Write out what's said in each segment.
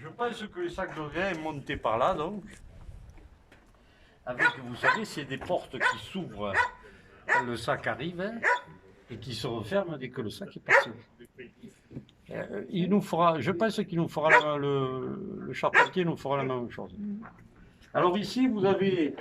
Je pense que le sac de grain est monté par là, donc. Avec, vous savez, c'est des portes qui s'ouvrent quand le sac arrive, hein, et qui se referment dès que le sac est passé. Il nous fera, je pense qu'il nous fera le charpentier nous fera la même chose. Alors ici, vous avez,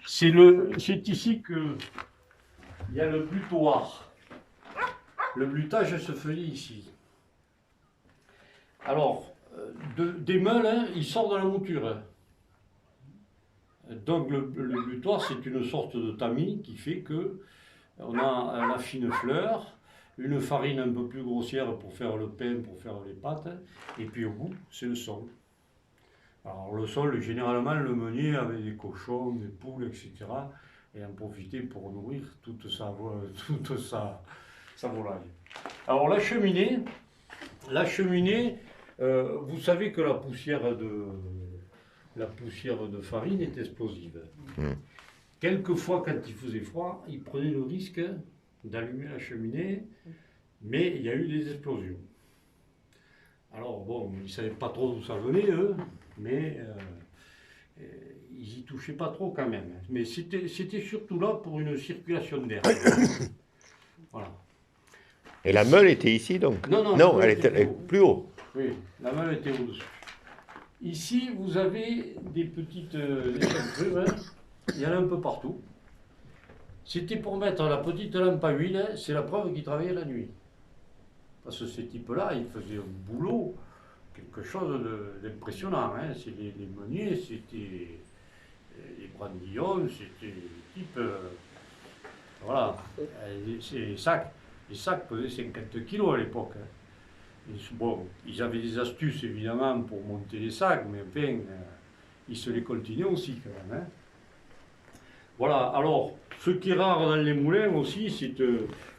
c'est ici que il y a le butoir. Le butage se fait ici. Alors, des meules, hein, il sort de la mouture. Donc le butoir, c'est une sorte de tamis qui fait que on a la fine fleur, une farine un peu plus grossière pour faire le pain, pour faire les pâtes, et puis au bout, c'est le sol. Alors le sol, généralement, le meunier avec des cochons, des poules, etc. et en profiter pour nourrir toute sa volaille. Alors la cheminée, vous savez que la poussière de farine est explosive. Quelquefois, quand il faisait froid, ils prenaient le risque d'allumer la cheminée, mais il y a eu des explosions. Alors bon, ils ne savaient pas trop d'où ça venait, eux, mais ils y touchaient pas trop quand même. Mais c'était surtout là pour une circulation d'air. Voilà. Et la meule était ici donc? Non, elle était plus haut. Oui, la meule était au-dessus. Ici, vous avez des petites échancrures, hein. Il y en a un peu partout. C'était pour mettre la petite lampe à huile, hein. C'est la preuve qu'ils travaillaient la nuit. Parce que ces types-là, ils faisaient un boulot, quelque chose d'impressionnant. Hein. C'est les meuniers, c'était les brandillons, c'était les types. Voilà. Les sacs pesaient 50 kilos à l'époque. Hein. Bon, ils avaient des astuces évidemment pour monter les sacs, mais enfin, ils se les coltinaient aussi quand même. Hein. Voilà, alors, ce qui est rare dans les moulins aussi, c'est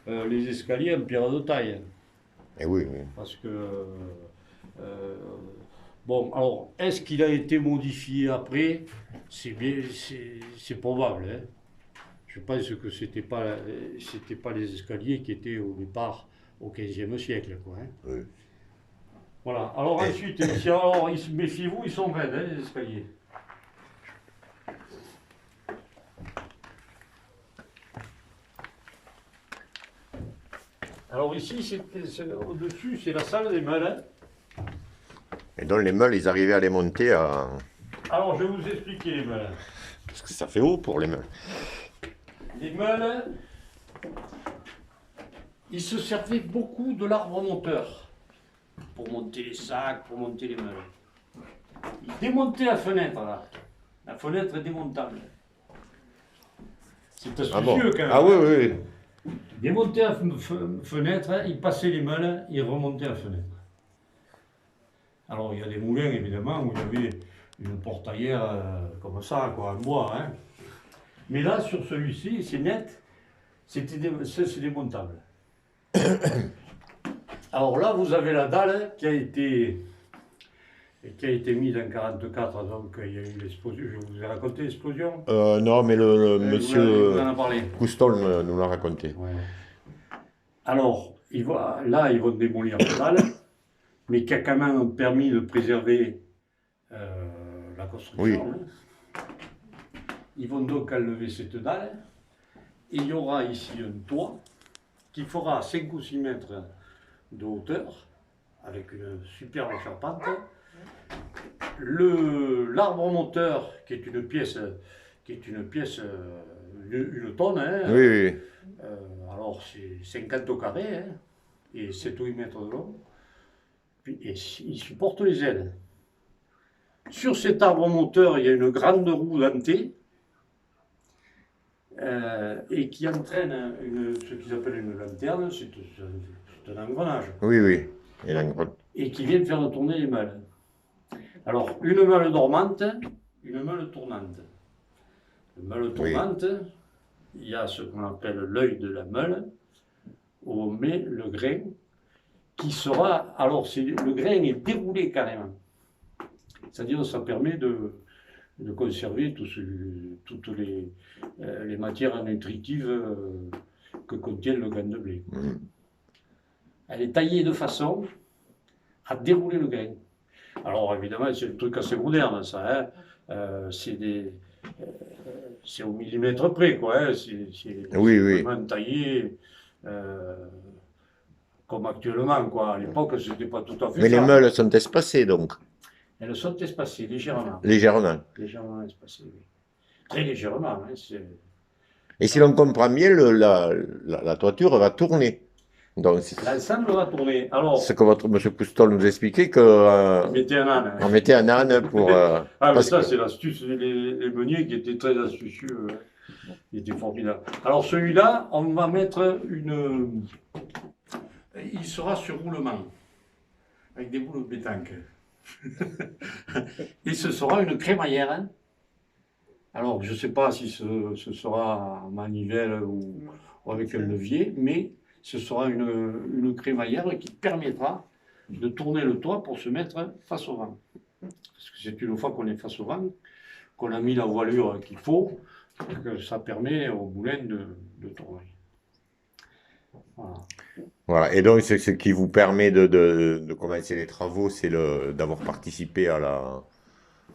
les escaliers en pierre de taille. Et oui, oui. Parce que, bon, alors, est-ce qu'il a été modifié après? C'est probable. Hein. Je pense que c'était pas les escaliers qui étaient au départ au XVe siècle, quoi. Hein. Oui. Voilà. Alors ensuite, ici, alors, méfiez-vous, ils sont raides, hein, les escaliers. Alors ici, au-dessus, c'est la salle des meules. Hein. Et donc les meules, ils arrivaient à les monter à... Alors, je vais vous expliquer les meules. Parce que ça fait haut pour les meules. Les meules, ils se servaient beaucoup de l'arbre monteur pour monter les sacs, pour monter les meules. Ils démontaient la fenêtre, là. La fenêtre est démontable. C'est astucieux quand même. Ah oui, oui. Ils démontaient la fenêtre, ils passaient les meules, ils remontaient la fenêtre. Alors il y a des moulins évidemment où il y avait une portaillère comme ça, quoi, en bois. Hein. Mais là, sur celui-ci, c'est net, c'est démontable. Alors là, vous avez la dalle qui a été mise en 1944, donc il y a eu l'explosion. Je vous ai raconté l'explosion? Non, mais le monsieur vous en a parlé. Couston nous l'a raconté. Ouais. Alors, là, ils vont démolir la dalle, mais qui a quand même permis de préserver la construction. Oui. Hein. Ils vont donc enlever cette dalle, et il y aura ici un toit qui fera 5 ou 6 mètres de hauteur, avec une superbe charpente. L'arbre monteur, qui est une pièce, une tonne, hein, Oui, oui. alors c'est 50 au carré, hein, et 7 ou 8 mètres de long, et il supporte les ailes. Sur cet arbre monteur, il y a une grande roue dentée, et qui entraîne ce qu'ils appellent une lanterne, c'est un engrenage. Oui, oui. Et qui vient faire tourner les meules. Alors, une meule dormante, une meule tournante. Une meule tournante, il y a ce qu'on appelle l'œil de la meule, où on met le grain, qui sera... Alors, le grain est déroulé carrément. C'est-à-dire que ça permet de conserver toutes les matières nutritives que contient le grain de blé. Elle est taillée de façon à dérouler le grain. Alors évidemment, c'est un truc assez moderne, ça. Hein. C'est c'est au millimètre près, quoi. Hein. Oui, C'est oui. vraiment taillé euh, comme actuellement, quoi. À l'époque, c'était pas tout à fait Mais les ça. meules sont espacées, donc, Elles sont espacées, légèrement. légèrement. Légèrement espacées, oui. Très légèrement. Hein. Et si l'on comprend bien, la toiture va tourner. Donc, c'est L'ensemble va tourner. ce Alors, que votre monsieur Coustol nous expliquait, que, mettez un âne. on Hein. mettait un âne pour... Ah, mais parce que, ça, c'est l'astuce. Les meuniers qui étaient très astucieux. Ils étaient formidables. Alors, celui-là, on va mettre une. Il sera sur roulement, avec des boules de pétanque. Et ce sera une crémaillère. Hein. Alors, je ne sais pas si ce sera en manivelle ou avec un levier, mais ce sera une crémaillère qui permettra de tourner le toit pour se mettre face au vent. Parce que c'est une fois qu'on est face au vent, qu'on a mis la voilure qu'il faut, que ça permet au moulin de tourner. Voilà. voilà. Et donc, c'est ce qui vous permet de commencer les travaux, c'est d'avoir participé à la...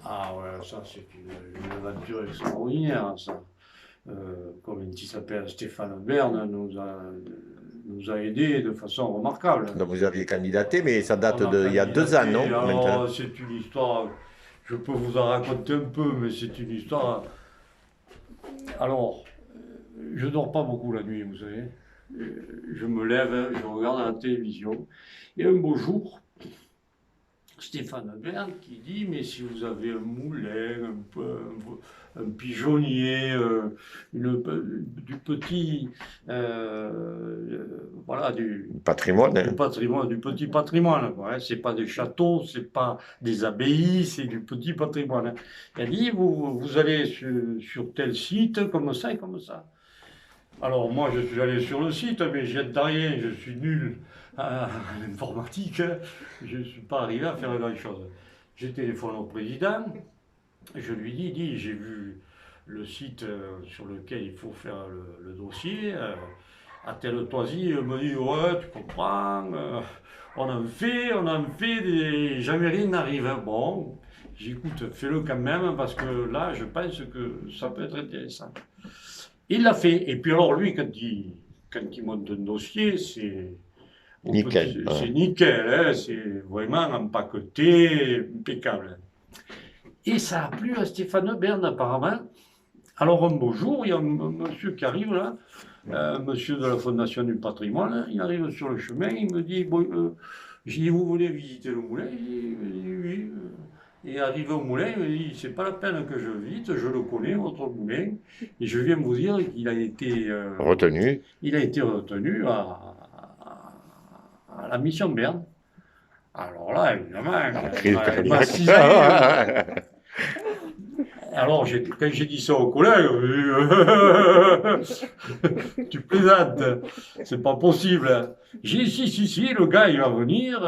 Ah ouais, ça c'est une aventure extraordinaire, ça. Comme il s'appelle Stéphane Bern, nous a aidés de façon remarquable. Donc, vous aviez candidaté, mais ça date On a il y a 2 ans, non? candidaté, Maintenant. alors c'est une histoire, je peux vous en raconter un peu, mais c'est une histoire. Alors, je dors pas beaucoup la nuit, vous savez. Je me lève, je regarde la télévision, et un beau jour, Stéphane Bern qui dit, mais si vous avez un moulin, un pigeonnier, du petit, voilà, Patrimoine, du hein. patrimoine, du petit patrimoine, quoi, hein. C'est pas des châteaux, c'est pas des abbayes, c'est du petit patrimoine. Hein. Elle dit, vous allez sur tel site, comme ça et comme ça. Alors moi, je suis allé sur le site, mais je viens de rien, je suis nul à l'informatique, hein. Je ne suis pas arrivé à faire grand-chose. J'ai téléphoné au président, je lui dis, j'ai vu le site sur lequel il faut faire le dossier, à tel toisie, il me dit, ouais, tu comprends, on en fait, jamais rien n'arrive. Bon, j'écoute, fais-le quand même, parce que là, je pense que ça peut être intéressant. Il l'a fait. Et puis alors, lui, quand il monte un dossier, c'est Nickel. c'est nickel, hein, c'est vraiment empaqueté, impeccable. Et ça a plu à Stéphane Bern, apparemment. Alors, un beau jour, il y a un monsieur qui arrive là, monsieur de la Fondation du patrimoine, il arrive sur le chemin, il me dit, bon, j'ai dit, vous voulez visiter le moulin? Il me dit, oui. Et arrivé au moulin, il me dit, c'est pas la peine que je visite, je le connais, votre moulin, et je viens vous dire qu'il Retenu. il a été retenu à la mission Berne. Alors là, évidemment, Crise il m'a cardiaque. cisaillé. Alors, quand j'ai dit ça aux collègues, tu plaisantes, c'est pas possible. J'ai dit, si, le gars, il va venir.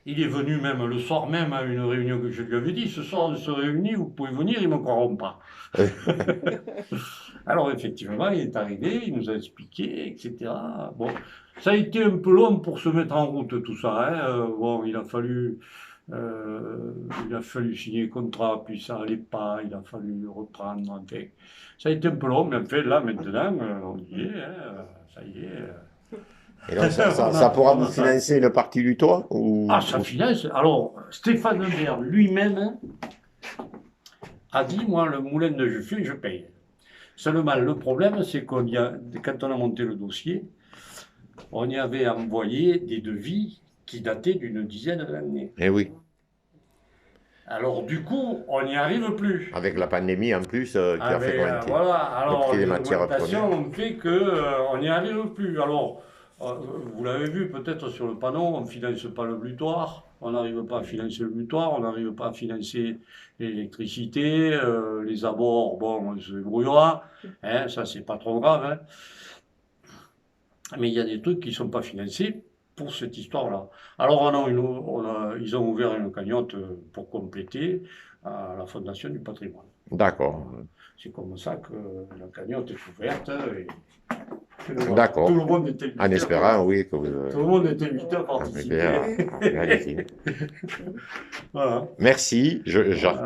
Il est venu même le soir même à une réunion que je lui avais dit, ce soir, on se réunit, vous pouvez venir, ils ne me croiront pas. Alors, effectivement, il est arrivé, il nous a expliqué, etc. Bon, ça a été un peu long pour se mettre en route, tout ça. Hein. Bon, il a fallu signer le contrat, puis ça allait pas, il a fallu reprendre. Enfin, ça a été un peu long, mais en fait, là, maintenant, on y est, hein, ça y est. Et donc, ça pourra vous financer le parti du toit Ah, ça finance. Alors, Stéphane Bern lui-même a dit, moi, le moulin de Juffé, je paye. Seulement, le problème, c'est quand on a monté le dossier, on y avait envoyé des devis qui dataient d'une dizaine d'années. Eh oui. Alors, du coup, on n'y arrive plus. Avec la pandémie en plus, qui a fait augmenter voilà, alors, le prix des matières l'augmentation premières. fait qu'on n'y arrive plus. Alors, vous l'avez vu peut-être sur le panneau, on ne finance pas le butoir, on n'arrive pas à financer le butoir, on n'arrive pas à financer l'électricité, les abords, bon, on se débrouillera, hein, ça c'est pas trop grave. Hein. Mais il y a des trucs qui ne sont pas financés pour cette histoire-là. Alors ils ont ouvert une cagnotte pour compléter à la Fondation du patrimoine. D'accord. C'est comme ça que la cagnotte est ouverte. Voilà. D'accord. Tout le monde était invité. En espérant, oui, que vous... Tout le monde était invité à participer. Magnifique. Voilà. Merci.